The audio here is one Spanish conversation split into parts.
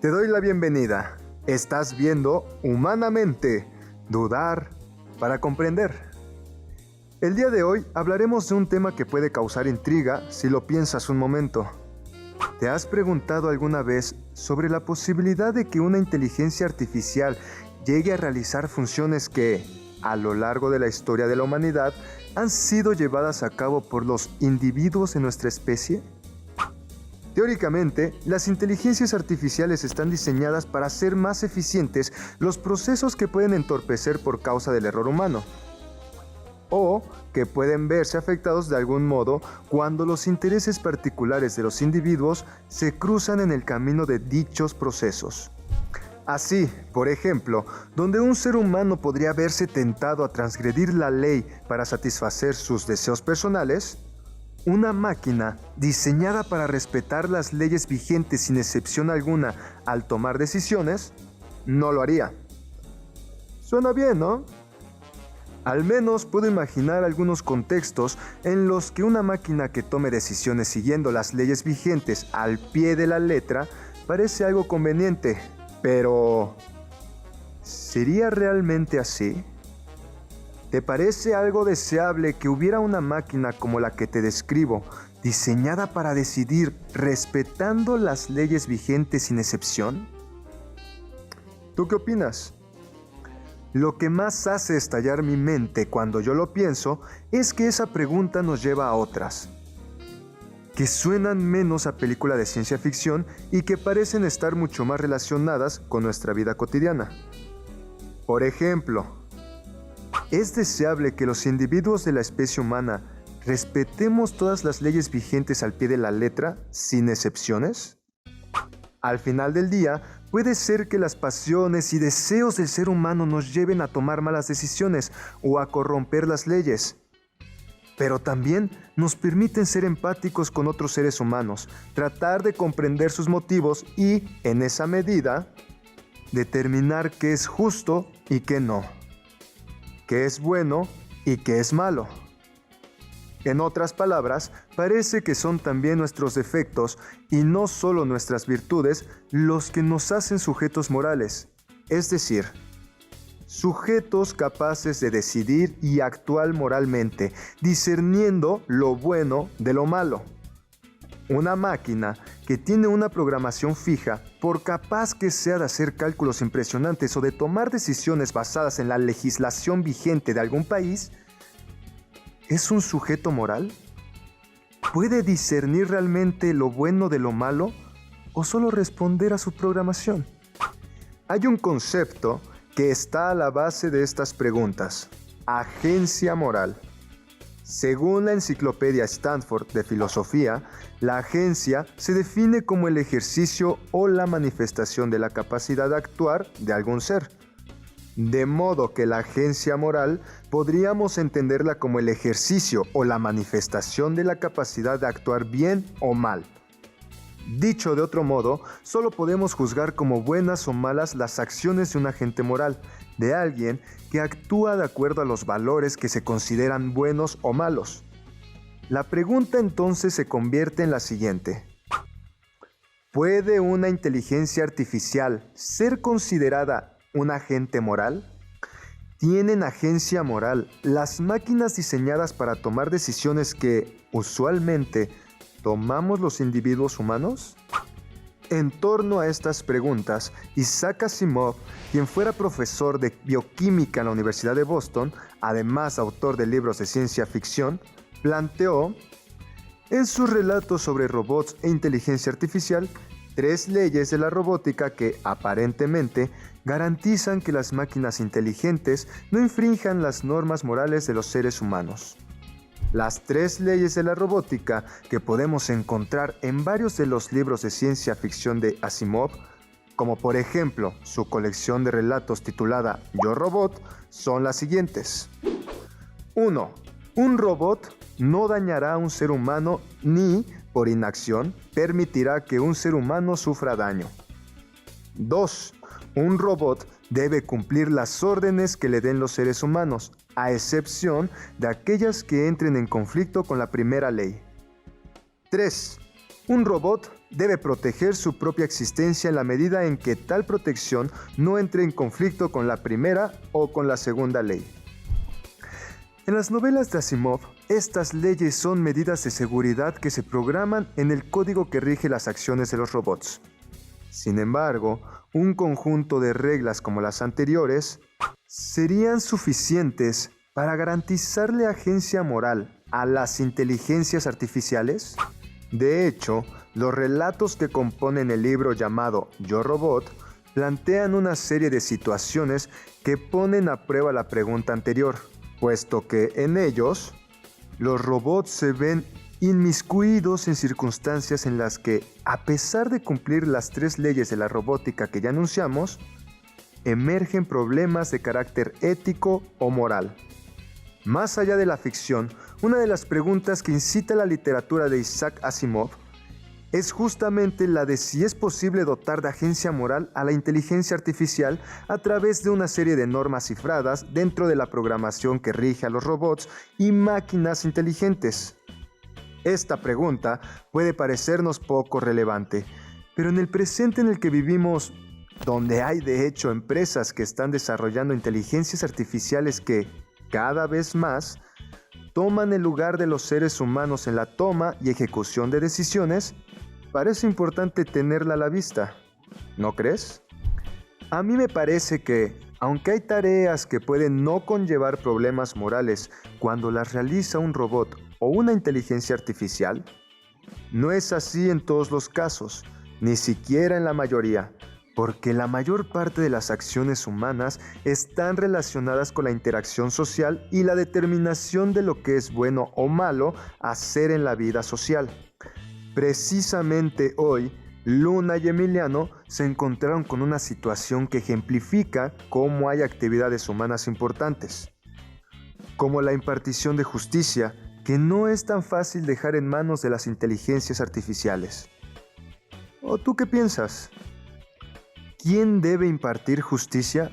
Te doy la bienvenida. Estás viendo Humanamente, dudar para comprender. El día de hoy hablaremos de un tema que puede causar intriga si lo piensas un momento. ¿Te has preguntado alguna vez sobre la posibilidad de que una inteligencia artificial llegue a realizar funciones que, a lo largo de la historia de la humanidad, han sido llevadas a cabo por los individuos de nuestra especie? Teóricamente, las inteligencias artificiales están diseñadas para hacer más eficientes los procesos que pueden entorpecer por causa del error humano, o que pueden verse afectados de algún modo cuando los intereses particulares de los individuos se cruzan en el camino de dichos procesos. Así, por ejemplo, donde un ser humano podría verse tentado a transgredir la ley para satisfacer sus deseos personales, una máquina diseñada para respetar las leyes vigentes sin excepción alguna al tomar decisiones, no lo haría. Suena bien, ¿no? Al menos puedo imaginar algunos contextos en los que una máquina que tome decisiones siguiendo las leyes vigentes al pie de la letra parece algo conveniente, pero ¿sería realmente así? ¿Te parece algo deseable que hubiera una máquina como la que te describo, diseñada para decidir respetando las leyes vigentes sin excepción? ¿Tú qué opinas? Lo que más hace estallar mi mente cuando yo lo pienso es que esa pregunta nos lleva a otras, que suenan menos a película de ciencia ficción y que parecen estar mucho más relacionadas con nuestra vida cotidiana. Por ejemplo, ¿es deseable que los individuos de la especie humana respetemos todas las leyes vigentes al pie de la letra, sin excepciones? Al final del día, puede ser que las pasiones y deseos del ser humano nos lleven a tomar malas decisiones o a corromper las leyes. Pero también nos permiten ser empáticos con otros seres humanos, tratar de comprender sus motivos y, en esa medida, determinar qué es justo y qué no, qué es bueno y qué es malo. En otras palabras, parece que son también nuestros defectos y no solo nuestras virtudes los que nos hacen sujetos morales, es decir, sujetos capaces de decidir y actuar moralmente, discerniendo lo bueno de lo malo. Una máquina que tiene una programación fija, por capaz que sea de hacer cálculos impresionantes o de tomar decisiones basadas en la legislación vigente de algún país, ¿es un sujeto moral? ¿Puede discernir realmente lo bueno de lo malo o solo responder a su programación? Hay un concepto que está a la base de estas preguntas: agencia moral. Según la enciclopedia Stanford de Filosofía, la agencia se define como el ejercicio o la manifestación de la capacidad de actuar de algún ser. De modo que la agencia moral podríamos entenderla como el ejercicio o la manifestación de la capacidad de actuar bien o mal. Dicho de otro modo, solo podemos juzgar como buenas o malas las acciones de un agente moral, de alguien que actúa de acuerdo a los valores que se consideran buenos o malos. La pregunta entonces se convierte en la siguiente: ¿puede una inteligencia artificial ser considerada un agente moral? ¿Tienen agencia moral las máquinas diseñadas para tomar decisiones que, usualmente, tomamos los individuos humanos? En torno a estas preguntas, Isaac Asimov, quien fuera profesor de bioquímica en la Universidad de Boston, además autor de libros de ciencia ficción, planteó, en sus relatos sobre robots e inteligencia artificial, 3 leyes de la robótica que, aparentemente, garantizan que las máquinas inteligentes no infrinjan las normas morales de los seres humanos. Las 3 leyes de la robótica que podemos encontrar en varios de los libros de ciencia ficción de Asimov, como por ejemplo su colección de relatos titulada Yo Robot, son las siguientes. 1. Un robot no dañará a un ser humano ni, por inacción, permitirá que un ser humano sufra daño. 2. Un robot debe cumplir las órdenes que le den los seres humanos, a excepción de aquellas que entren en conflicto con la primera ley. 3. Un robot debe proteger su propia existencia en la medida en que tal protección no entre en conflicto con la primera o con la segunda ley. En las novelas de Asimov, estas leyes son medidas de seguridad que se programan en el código que rige las acciones de los robots. Sin embargo, un conjunto de reglas como las anteriores serían suficientes para garantizarle agencia moral a las inteligencias artificiales. De hecho, los relatos que componen el libro llamado Yo Robot plantean una serie de situaciones que ponen a prueba la pregunta anterior, puesto que en ellos, los robots se ven inmiscuidos en circunstancias en las que, a pesar de cumplir las 3 leyes de la robótica que ya anunciamos, emergen problemas de carácter ético o moral. Más allá de la ficción, una de las preguntas que incita la literatura de Isaac Asimov es justamente la de si es posible dotar de agencia moral a la inteligencia artificial a través de una serie de normas cifradas dentro de la programación que rige a los robots y máquinas inteligentes. Esta pregunta puede parecernos poco relevante, pero en el presente en el que vivimos, donde hay de hecho empresas que están desarrollando inteligencias artificiales que, cada vez más, toman el lugar de los seres humanos en la toma y ejecución de decisiones, parece importante tenerla a la vista, ¿no crees? A mí me parece que, aunque hay tareas que pueden no conllevar problemas morales cuando las realiza un robot o una inteligencia artificial, no es así en todos los casos, ni siquiera en la mayoría, porque la mayor parte de las acciones humanas están relacionadas con la interacción social y la determinación de lo que es bueno o malo hacer en la vida social. Precisamente hoy, Luna y Emiliano se encontraron con una situación que ejemplifica cómo hay actividades humanas importantes, como la impartición de justicia, que no es tan fácil dejar en manos de las inteligencias artificiales. ¿O tú qué piensas? ¿Quién debe impartir justicia?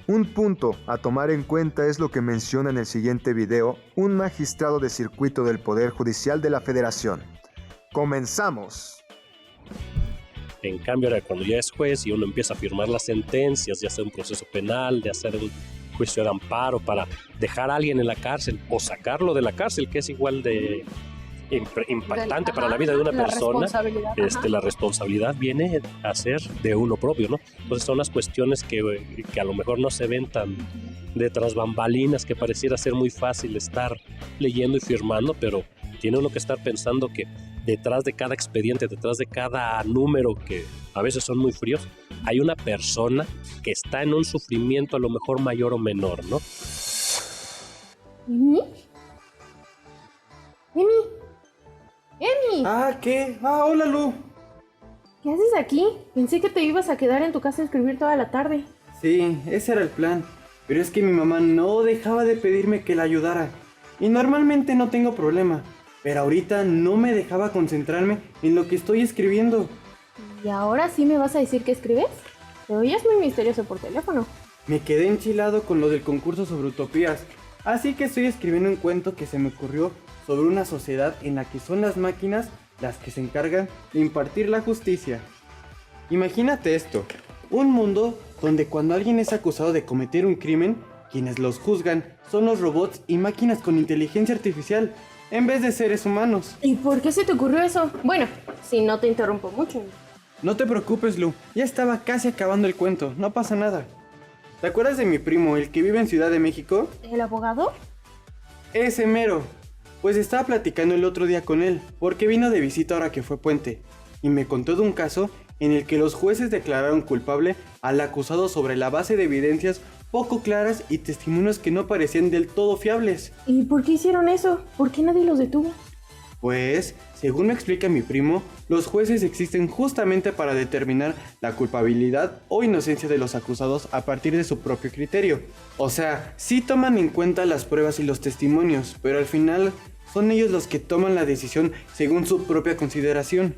Un punto a tomar en cuenta es lo que menciona en el siguiente video un magistrado de circuito del Poder Judicial de la Federación. ¡Comenzamos! En cambio, ahora cuando ya es juez y uno empieza a firmar las sentencias, de hacer un proceso penal, de hacer un juicio de amparo para dejar a alguien en la cárcel o sacarlo de la cárcel, que es igual de impactante para la vida de una persona, la responsabilidad viene a ser de uno propio, ¿no? Entonces son las cuestiones que a lo mejor no se ven tan de tras bambalinas, que pareciera ser muy fácil estar leyendo y firmando, pero tiene uno que estar pensando que detrás de cada expediente, detrás de cada número, que a veces son muy fríos, hay una persona que está en un sufrimiento a lo mejor mayor o menor, ¿no? ¿Emi? ¿Emi? Ah, ¿qué? Ah, hola, Lu. ¿Qué haces aquí? Pensé que te ibas a quedar en tu casa a escribir toda la tarde. Sí, ese era el plan. Pero es que mi mamá no dejaba de pedirme que la ayudara. Y normalmente no tengo problema. Pero ahorita no me dejaba concentrarme en lo que estoy escribiendo. ¿Y ahora sí me vas a decir qué escribes? Te oías muy misterioso por teléfono. Me quedé enchilado con lo del concurso sobre utopías. Así que estoy escribiendo un cuento que se me ocurrió sobre una sociedad en la que son las máquinas las que se encargan de impartir la justicia. Imagínate esto, un mundo donde cuando alguien es acusado de cometer un crimen, quienes los juzgan son los robots y máquinas con inteligencia artificial, en vez de seres humanos. ¿Y por qué se te ocurrió eso? Bueno, si no te interrumpo mucho. No te preocupes, Lu, ya estaba casi acabando el cuento, no pasa nada. ¿Te acuerdas de mi primo, el que vive en Ciudad de México? ¿El abogado? Ese mero. Pues estaba platicando el otro día con él, porque vino de visita ahora que fue puente, y me contó de un caso en el que los jueces declararon culpable al acusado sobre la base de evidencias poco claras y testimonios que no parecían del todo fiables. ¿Y por qué hicieron eso? ¿Por qué nadie los detuvo? Pues, según me explica mi primo, los jueces existen justamente para determinar la culpabilidad o inocencia de los acusados a partir de su propio criterio. O sea, sí toman en cuenta las pruebas y los testimonios, pero al final son ellos los que toman la decisión según su propia consideración.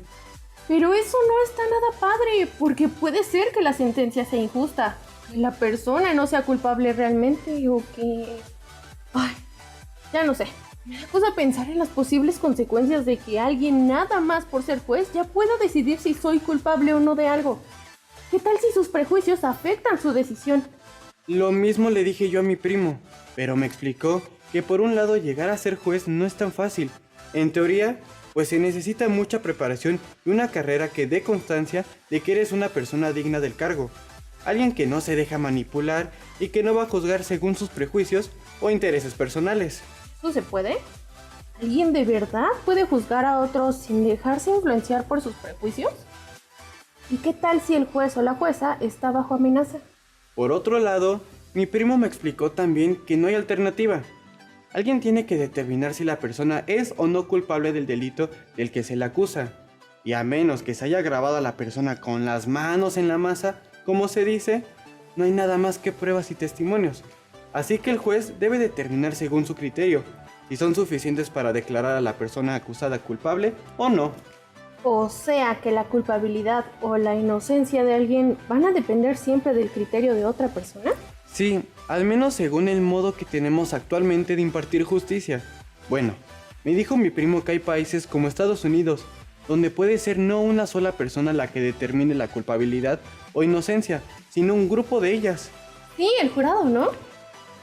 Pero eso no está nada padre, porque puede ser que la sentencia sea injusta, que la persona no sea culpable realmente o que... Ay, ya no sé. Me da cosa pensar en las posibles consecuencias de que alguien nada más por ser juez ya pueda decidir si soy culpable o no de algo. ¿Qué tal si sus prejuicios afectan su decisión? Lo mismo le dije yo a mi primo, pero me explicó que por un lado llegar a ser juez no es tan fácil. En teoría, pues se necesita mucha preparación y una carrera que dé constancia de que eres una persona digna del cargo. Alguien que no se deja manipular y que no va a juzgar según sus prejuicios o intereses personales. ¿Eso se puede? ¿Alguien de verdad puede juzgar a otros sin dejarse influenciar por sus prejuicios? ¿Y qué tal si el juez o la jueza está bajo amenaza? Por otro lado, mi primo me explicó también que no hay alternativa. Alguien tiene que determinar si la persona es o no culpable del delito del que se le acusa. Y a menos que se haya grabado a la persona con las manos en la masa, como se dice, no hay nada más que pruebas y testimonios. Así que el juez debe determinar según su criterio si son suficientes para declarar a la persona acusada culpable o no. O sea que la culpabilidad o la inocencia de alguien van a depender siempre del criterio de otra persona. Sí, al menos según el modo que tenemos actualmente de impartir justicia. Bueno, me dijo mi primo que hay países como Estados Unidos, donde puede ser no una sola persona la que determine la culpabilidad o inocencia, sino un grupo de ellas. Sí, el jurado, ¿no?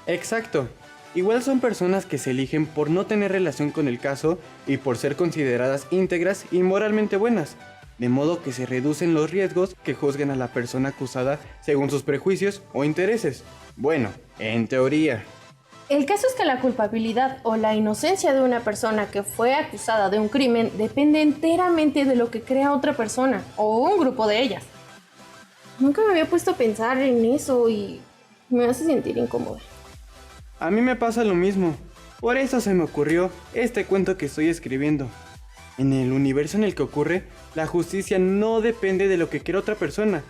Exacto. Igual son personas que se eligen por no tener relación con el caso y por ser consideradas íntegras y moralmente buenas, de modo que se reducen los riesgos que juzguen a la persona acusada según sus prejuicios o intereses. Bueno, en teoría. El caso es que la culpabilidad o la inocencia de una persona que fue acusada de un crimen depende enteramente de lo que crea otra persona o un grupo de ellas. Nunca me había puesto a pensar en eso y me hace sentir incómoda. A mí me pasa lo mismo. Por eso se me ocurrió este cuento que estoy escribiendo. En el universo en el que ocurre, la justicia no depende de lo que quiera otra persona,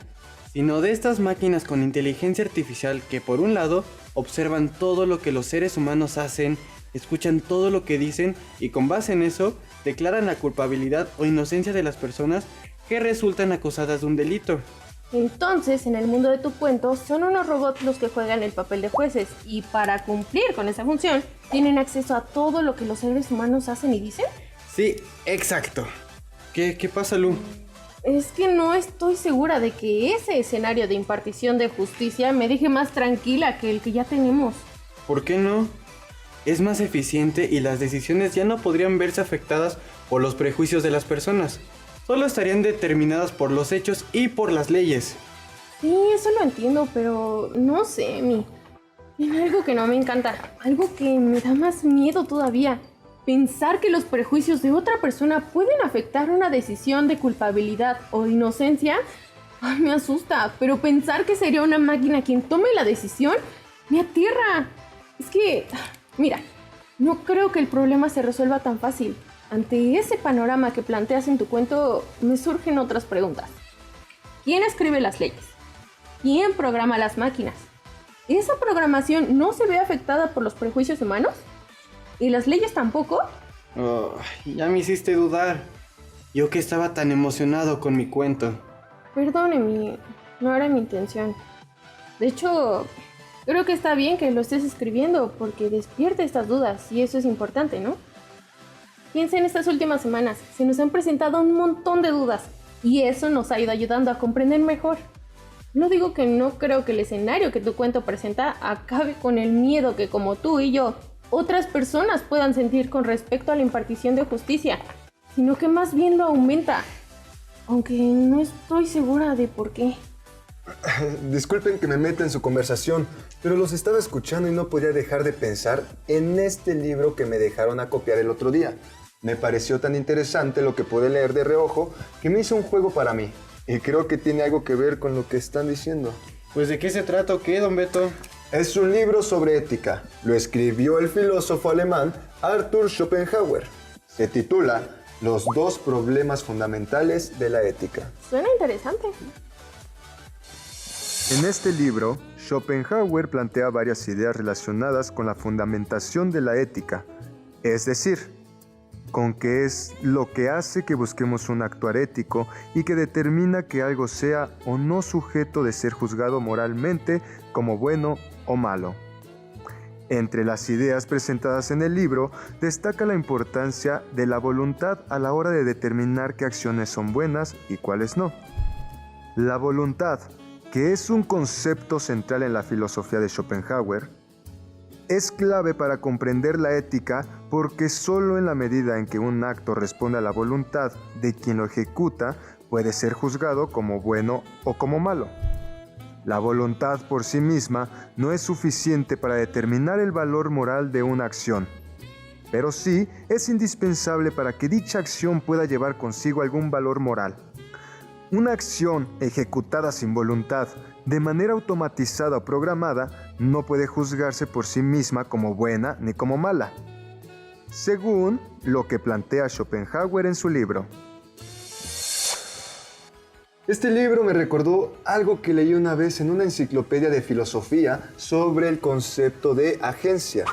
sino de estas máquinas con inteligencia artificial que por un lado observan todo lo que los seres humanos hacen, escuchan todo lo que dicen y con base en eso declaran la culpabilidad o inocencia de las personas que resultan acusadas de un delito. Entonces, en el mundo de tu cuento, son unos robots los que juegan el papel de jueces y para cumplir con esa función, tienen acceso a todo lo que los seres humanos hacen y dicen. Sí, exacto. ¿Qué pasa, Lu? Es que no estoy segura de que ese escenario de impartición de justicia me deje más tranquila que el que ya tenemos. ¿Por qué no? Es más eficiente y las decisiones ya no podrían verse afectadas por los prejuicios de las personas. Solo estarían determinadas por los hechos y por las leyes. Sí, eso lo entiendo, pero no sé, tiene algo que no me encanta, algo que me da más miedo todavía. Pensar que los prejuicios de otra persona pueden afectar una decisión de culpabilidad o inocencia, me asusta, pero pensar que sería una máquina quien tome la decisión, me aterra. Es que, mira, no creo que el problema se resuelva tan fácil. Ante ese panorama que planteas en tu cuento, me surgen otras preguntas. ¿Quién escribe las leyes? ¿Quién programa las máquinas? ¿Esa programación no se ve afectada por los prejuicios humanos? ¿Y las leyes tampoco? Oh, ya me hiciste dudar. Yo que estaba tan emocionado con mi cuento. Perdóneme, no era mi intención. De hecho, creo que está bien que lo estés escribiendo porque despierta estas dudas y eso es importante, ¿no? Piensa en estas últimas semanas, se nos han presentado un montón de dudas y eso nos ha ido ayudando a comprender mejor. No digo que no creo que el escenario que tu cuento presenta acabe con el miedo que como tú y yo, otras personas puedan sentir con respecto a la impartición de justicia, sino que más bien lo aumenta, aunque no estoy segura de por qué. Disculpen que me meta en su conversación, pero los estaba escuchando y no podía dejar de pensar en este libro que me dejaron a copiar el otro día. Me pareció tan interesante lo que pude leer de reojo que me hizo un juego para mí. Y creo que tiene algo que ver con lo que están diciendo. Pues ¿de qué se trata o qué, don Beto? Es un libro sobre ética. Lo escribió el filósofo alemán Arthur Schopenhauer. Se titula Los dos problemas fundamentales de la ética. Suena interesante. En este libro, Schopenhauer plantea varias ideas relacionadas con la fundamentación de la ética, es decir, con qué es lo que hace que busquemos un actuar ético y que determina que algo sea o no sujeto de ser juzgado moralmente como bueno o malo. Entre las ideas presentadas en el libro, destaca la importancia de la voluntad a la hora de determinar qué acciones son buenas y cuáles no. La voluntad, que es un concepto central en la filosofía de Schopenhauer, es clave para comprender la ética porque solo en la medida en que un acto responde a la voluntad de quien lo ejecuta puede ser juzgado como bueno o como malo. La voluntad por sí misma no es suficiente para determinar el valor moral de una acción, pero sí es indispensable para que dicha acción pueda llevar consigo algún valor moral. Una acción ejecutada sin voluntad, de manera automatizada o programada, no puede juzgarse por sí misma como buena ni como mala, según lo que plantea Schopenhauer en su libro. Este libro me recordó algo que leí una vez en una enciclopedia de filosofía sobre el concepto de agencia.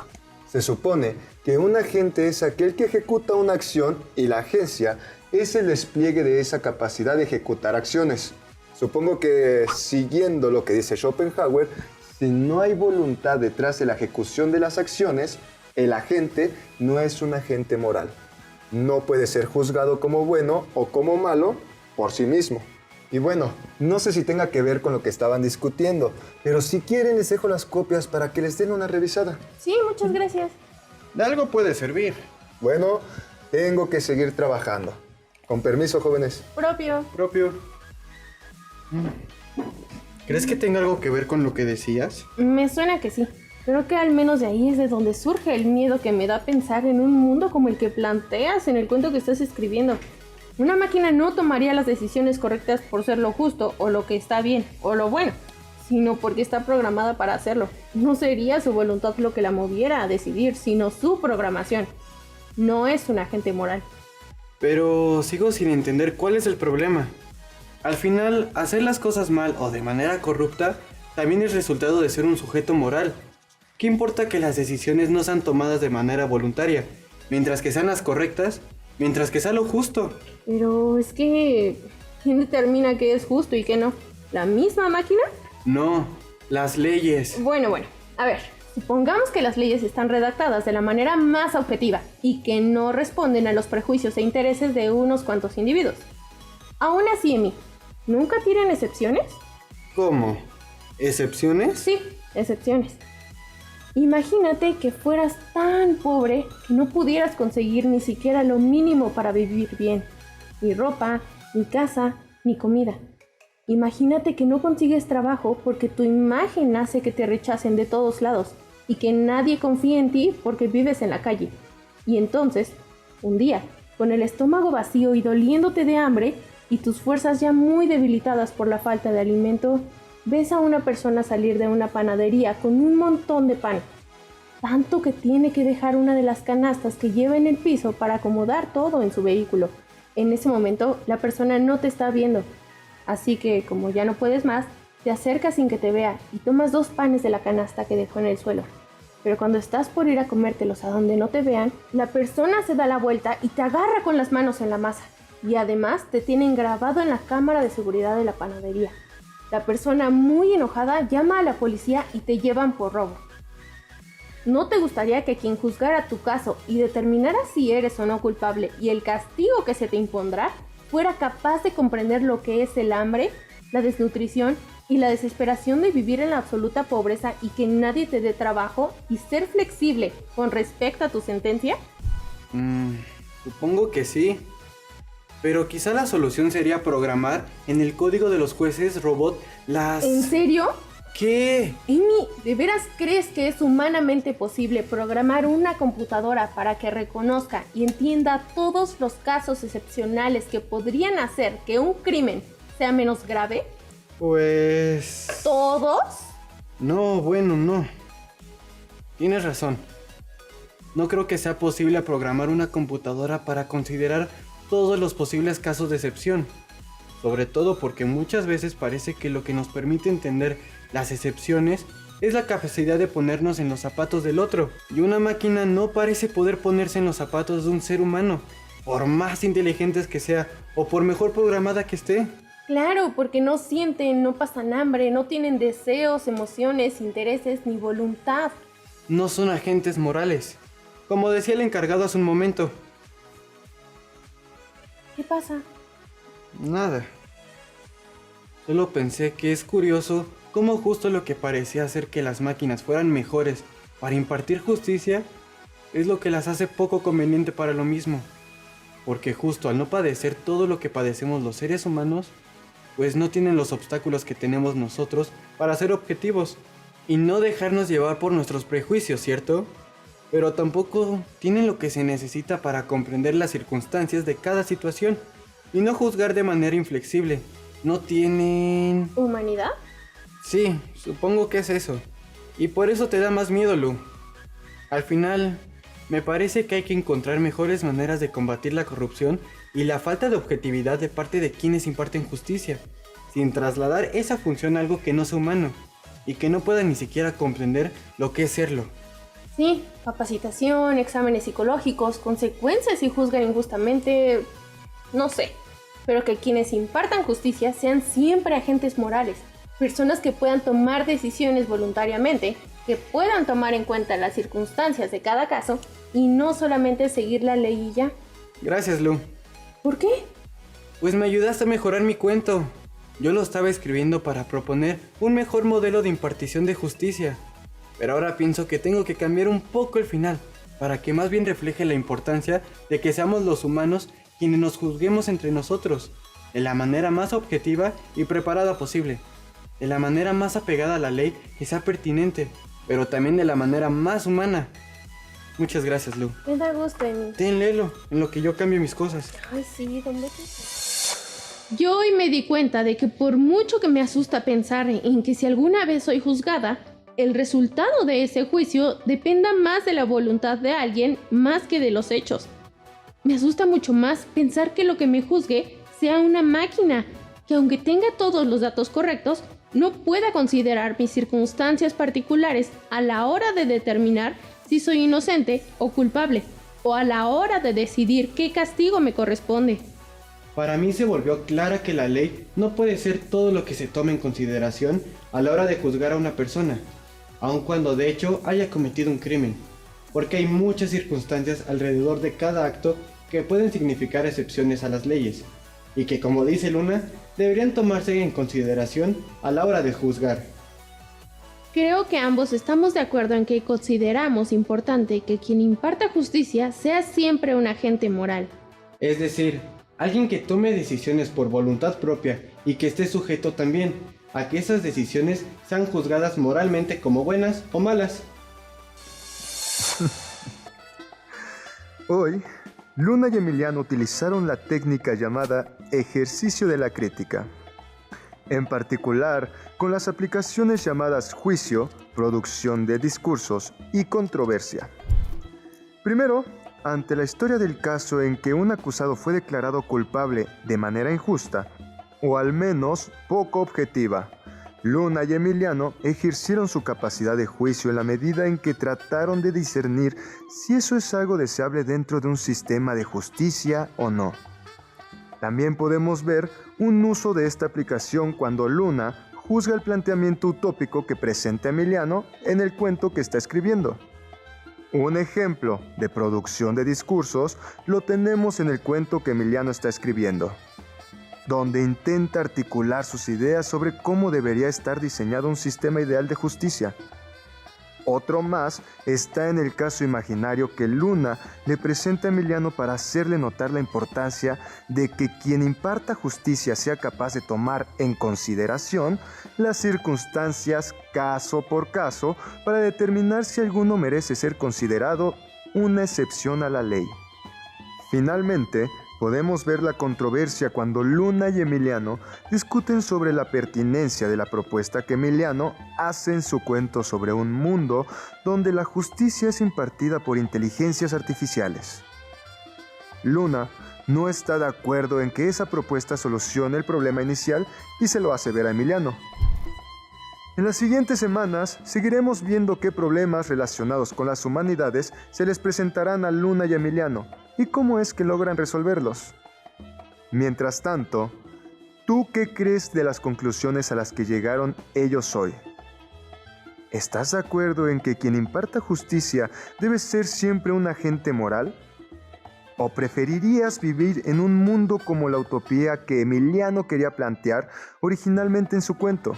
Se supone que un agente es aquel que ejecuta una acción y la agencia es el despliegue de esa capacidad de ejecutar acciones. Supongo que, siguiendo lo que dice Schopenhauer, si no hay voluntad detrás de la ejecución de las acciones, el agente no es un agente moral. No puede ser juzgado como bueno o como malo por sí mismo. Y bueno, no sé si tenga que ver con lo que estaban discutiendo, pero si quieren les dejo las copias para que les den una revisada. Sí, muchas gracias. De algo puede servir. Bueno, tengo que seguir trabajando. Con permiso, jóvenes. Propio. ¿Crees que tenga algo que ver con lo que decías? Me suena que sí. Creo que al menos de ahí es de donde surge el miedo que me da pensar en un mundo como el que planteas en el cuento que estás escribiendo. Una máquina no tomaría las decisiones correctas por ser lo justo o lo que está bien o lo bueno, sino porque está programada para hacerlo. No sería su voluntad lo que la moviera a decidir, sino su programación. No es un agente moral. Pero sigo sin entender cuál es el problema. Al final, hacer las cosas mal o de manera corrupta también es resultado de ser un sujeto moral. ¿Qué importa que las decisiones no sean tomadas de manera voluntaria, mientras que sean las correctas, mientras que sea lo justo? Pero es que... ¿quién determina qué es justo y qué no? ¿La misma máquina? No, las leyes. Bueno, a ver, supongamos que las leyes están redactadas de la manera más objetiva y que no responden a los prejuicios e intereses de unos cuantos individuos. Aún así, Emi, ¿nunca tienen excepciones? ¿Cómo? ¿Excepciones? Sí, excepciones. Imagínate que fueras tan pobre que no pudieras conseguir ni siquiera lo mínimo para vivir bien. Ni ropa, ni casa, ni comida. Imagínate que no consigues trabajo porque tu imagen hace que te rechacen de todos lados y que nadie confíe en ti porque vives en la calle. Y entonces, un día, con el estómago vacío y doliéndote de hambre y tus fuerzas ya muy debilitadas por la falta de alimento, ves a una persona salir de una panadería con un montón de pan, tanto que tiene que dejar una de las canastas que lleva en el piso para acomodar todo en su vehículo. En ese momento, la persona no te está viendo, así que, como ya no puedes más, te acercas sin que te vea y tomas 2 panes de la canasta que dejó en el suelo. Pero cuando estás por ir a comértelos a donde no te vean, la persona se da la vuelta y te agarra con las manos en la masa, y además te tienen grabado en la cámara de seguridad de la panadería. La persona, muy enojada, llama a la policía y te llevan por robo. ¿No te gustaría que quien juzgara tu caso y determinara si eres o no culpable y el castigo que se te impondrá fuera capaz de comprender lo que es el hambre, la desnutrición y la desesperación de vivir en la absoluta pobreza y que nadie te dé trabajo y ser flexible con respecto a tu sentencia? Supongo que sí. Pero quizá la solución sería programar en el código de los jueces robot las... ¿En serio? ¿Qué? Amy, ¿de veras crees que es humanamente posible programar una computadora para que reconozca y entienda todos los casos excepcionales que podrían hacer que un crimen sea menos grave? Pues... ¿Todos? No, bueno, no. Tienes razón. No creo que sea posible programar una computadora para considerar todos los posibles casos de excepción. Sobre todo porque muchas veces parece que lo que nos permite entender las excepciones es la capacidad de ponernos en los zapatos del otro. Y una máquina no parece poder ponerse en los zapatos de un ser humano, por más inteligentes que sea o por mejor programada que esté. Claro, porque no sienten, no pasan hambre, no tienen deseos, emociones, intereses ni voluntad. no son agentes morales. Como decía el encargado hace un momento. ¿Qué pasa? Nada. Solo pensé que es curioso cómo justo lo que parecía hacer que las máquinas fueran mejores para impartir justicia es lo que las hace poco conveniente para lo mismo. Porque justo al no padecer todo lo que padecemos los seres humanos, pues no tienen los obstáculos que tenemos nosotros para ser objetivos y no dejarnos llevar por nuestros prejuicios, ¿cierto? Pero tampoco tienen lo que se necesita para comprender las circunstancias de cada situación y no juzgar de manera inflexible. No tienen... ¿Humanidad? Sí, supongo que es eso. Y por eso te da más miedo, Lu. Al final, me parece que hay que encontrar mejores maneras de combatir la corrupción y la falta de objetividad de parte de quienes imparten justicia, sin trasladar esa función a algo que no sea humano y que no pueda ni siquiera comprender lo que es serlo. Sí, capacitación, exámenes psicológicos, consecuencias si juzgan injustamente, no sé. Pero que quienes impartan justicia sean siempre agentes morales, personas que puedan tomar decisiones voluntariamente, que puedan tomar en cuenta las circunstancias de cada caso y no solamente seguir la ley y ya. Gracias, Lu. ¿Por qué? Pues me ayudaste a mejorar mi cuento. Yo lo estaba escribiendo para proponer un mejor modelo de impartición de justicia. Pero ahora pienso que tengo que cambiar un poco el final, para que más bien refleje la importancia de que seamos los humanos quienes nos juzguemos entre nosotros, de la manera más objetiva y preparada posible, de la manera más apegada a la ley que sea pertinente, pero también de la manera más humana. Muchas gracias, Lu. Me da gusto, Emi. Léelo, en lo que yo cambio mis cosas. Ay, sí, ¿dónde te... Yo hoy me di cuenta de que por mucho que me asusta pensar en que si alguna vez soy juzgada, el resultado de ese juicio dependa más de la voluntad de alguien más que de los hechos. Me asusta mucho más pensar que lo que me juzgue sea una máquina, que aunque tenga todos los datos correctos, no pueda considerar mis circunstancias particulares a la hora de determinar si soy inocente o culpable, o a la hora de decidir qué castigo me corresponde. Para mí se volvió clara que la ley no puede ser todo lo que se tome en consideración a la hora de juzgar a una persona, aun cuando de hecho haya cometido un crimen, porque hay muchas circunstancias alrededor de cada acto que pueden significar excepciones a las leyes, y que, como dice Luna, deberían tomarse en consideración a la hora de juzgar. Creo que ambos estamos de acuerdo en que consideramos importante que quien imparta justicia sea siempre un agente moral. Es decir, alguien que tome decisiones por voluntad propia y que esté sujeto también a que esas decisiones sean juzgadas moralmente como buenas o malas. Hoy, Luna y Emiliano utilizaron la técnica llamada ejercicio de la crítica. En particular, con las aplicaciones llamadas juicio, producción de discursos y controversia. Primero, ante la historia del caso en que un acusado fue declarado culpable de manera injusta, o al menos poco objetiva, Luna y Emiliano ejercieron su capacidad de juicio en la medida en que trataron de discernir si eso es algo deseable dentro de un sistema de justicia o no. También podemos ver un uso de esta aplicación cuando Luna juzga el planteamiento utópico que presenta Emiliano en el cuento que está escribiendo. Un ejemplo de producción de discursos lo tenemos en el cuento que Emiliano está escribiendo, donde intenta articular sus ideas sobre cómo debería estar diseñado un sistema ideal de justicia. Otro más está en el caso imaginario que Luna le presenta a Emiliano para hacerle notar la importancia de que quien imparta justicia sea capaz de tomar en consideración las circunstancias caso por caso para determinar si alguno merece ser considerado una excepción a la ley. Finalmente, podemos ver la controversia cuando Luna y Emiliano discuten sobre la pertinencia de la propuesta que Emiliano hace en su cuento sobre un mundo donde la justicia es impartida por inteligencias artificiales. Luna no está de acuerdo en que esa propuesta solucione el problema inicial y se lo hace ver a Emiliano. En las siguientes semanas seguiremos viendo qué problemas relacionados con las humanidades se les presentarán a Luna y Emiliano y cómo es que logran resolverlos. Mientras tanto, ¿tú qué crees de las conclusiones a las que llegaron ellos hoy? ¿estás de acuerdo en que quien imparta justicia debe ser siempre un agente moral? ¿O preferirías vivir en un mundo como la utopía que Emiliano quería plantear originalmente en su cuento,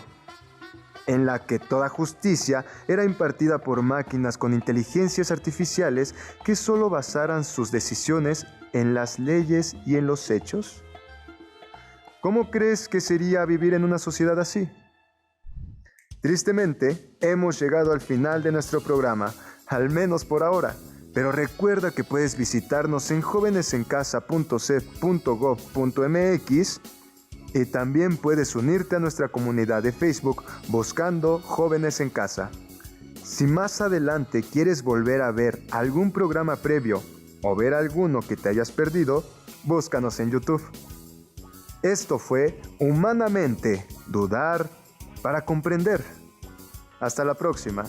en la que toda justicia era impartida por máquinas con inteligencias artificiales que solo basaran sus decisiones en las leyes y en los hechos? ¿Cómo crees que sería vivir en una sociedad así? Tristemente, hemos llegado al final de nuestro programa, al menos por ahora, pero recuerda que puedes visitarnos en jovenesencasa.cep.gov.mx y también puedes unirte a nuestra comunidad de Facebook buscando Jóvenes en Casa. Si más adelante quieres volver a ver algún programa previo o ver alguno que te hayas perdido, búscanos en YouTube. Esto fue Humanamente, dudar para comprender. Hasta la próxima.